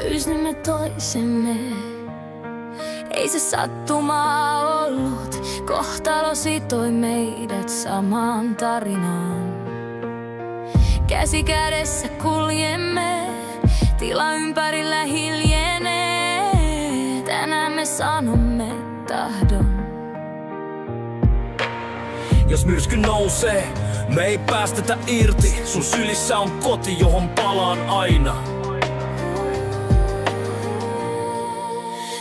löysimme toisemme. Ei se sattumaa ollut, kohtalo sitoi meidät samaan tarinaan. Käsi kädessä kuljemme, tila ympärillä hiljenee. Tänään me sanomme tahdon. Jos myrsky nousee, me ei päästetä irti. Sun sylissä on koti, johon palaan aina.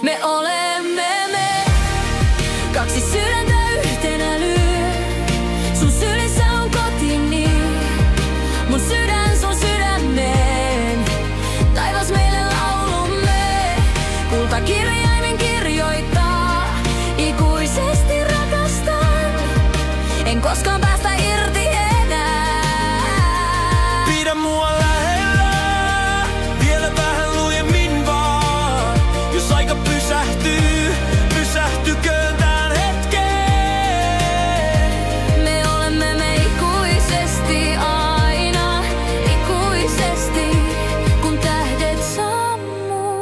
Me olemme me, kaksi sydäntä yhtenä lyö. Sun sylissä on kotini, mun sydän sun sydämeen. Taivas meille laulumme, kultakirjaimin kirjoittaa. Ikuisesti rakastan, en koskaan päästä irti enää. Pidä mua lähellä, vielä vähän lujemmin vaan. Jos aika pysähtyy, pysähtyköön tän hetkeen. Me olemme me ikuisesti aina, ikuisesti, kun tähdet sammuukin.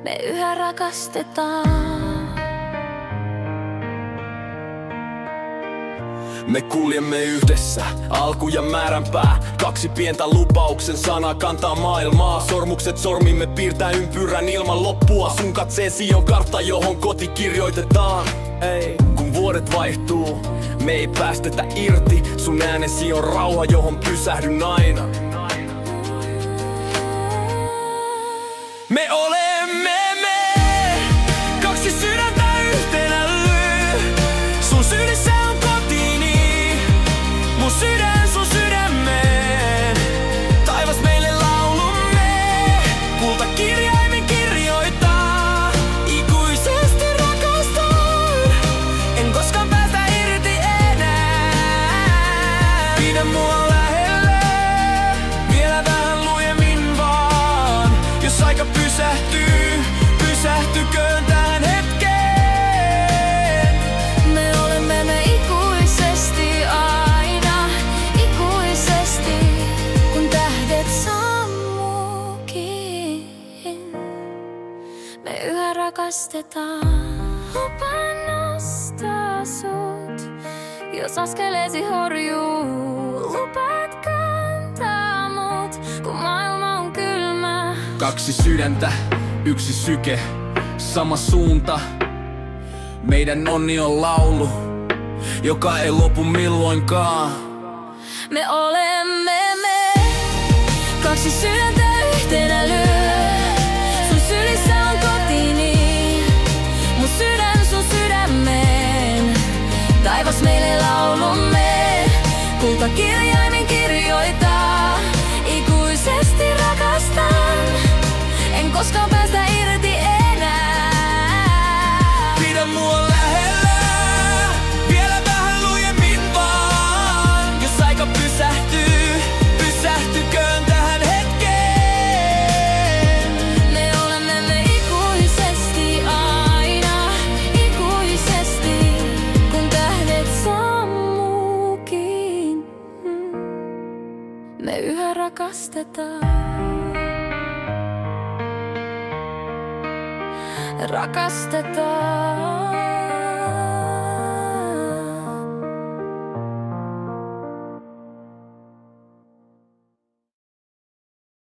Me yhä rakastetaan. Me kuljemme yhdessä, alku ja määränpää. Kaksi pientä lupauksen sanaa kantaa maailmaa. Sormukset sormimme piirtää ympyrän ilman loppua. Sun katseesi on kartta, johon koti kirjoitetaan. Ei. Kun vuodet vaihtuu, me ei päästetä irti. Sun äänesi on rauha, johon pysähdyn aina. Me olemme me, kaksi sydäntä yhtenä lyö. Sun sylissä on kotini, mun sydän sun sydämeen. Taivas meille laulumme, kultakirjaimin kirjoittaa. Ikuisesti rakastan, en koskaan päästä irti enää. Pidä mua lähellä, vielä vähän lujemmin vaan. Jos aika pysähtyy, pysähtyköön tähän hetkeen. Me olemme me ikuisesti aina, ikuisesti, kun tähdet sammuukin. Me yhä rakastetaan. Lupaan nostaa sut, jos askeleesi horjuu. Lupaat kantaa mut, kun maailma on kylmä. Kaksi sydäntä, yksi syke, sama suunta. Meidän onni on laulu, joka ei lopu milloinkaan. Me olemme me, kaksi sydäntä yhtenä lyö. Sun sylissä on kotini, mun sydän sun sydämeen. Taivas meille laulumme, kultakirjaimin kirjoittaa. Ikuisesti rakastan, en koskaan päästä irti enää. Pidä mua lähellä, vielä vähän lujemmin vaan. Jos aika pysähtyy, pysähtyköön tähän hetkeen. Me olemme me ikuisesti aina, ikuisesti, kun tähdet sammuukin. Me yhä rakastetaan. Rakastetaan.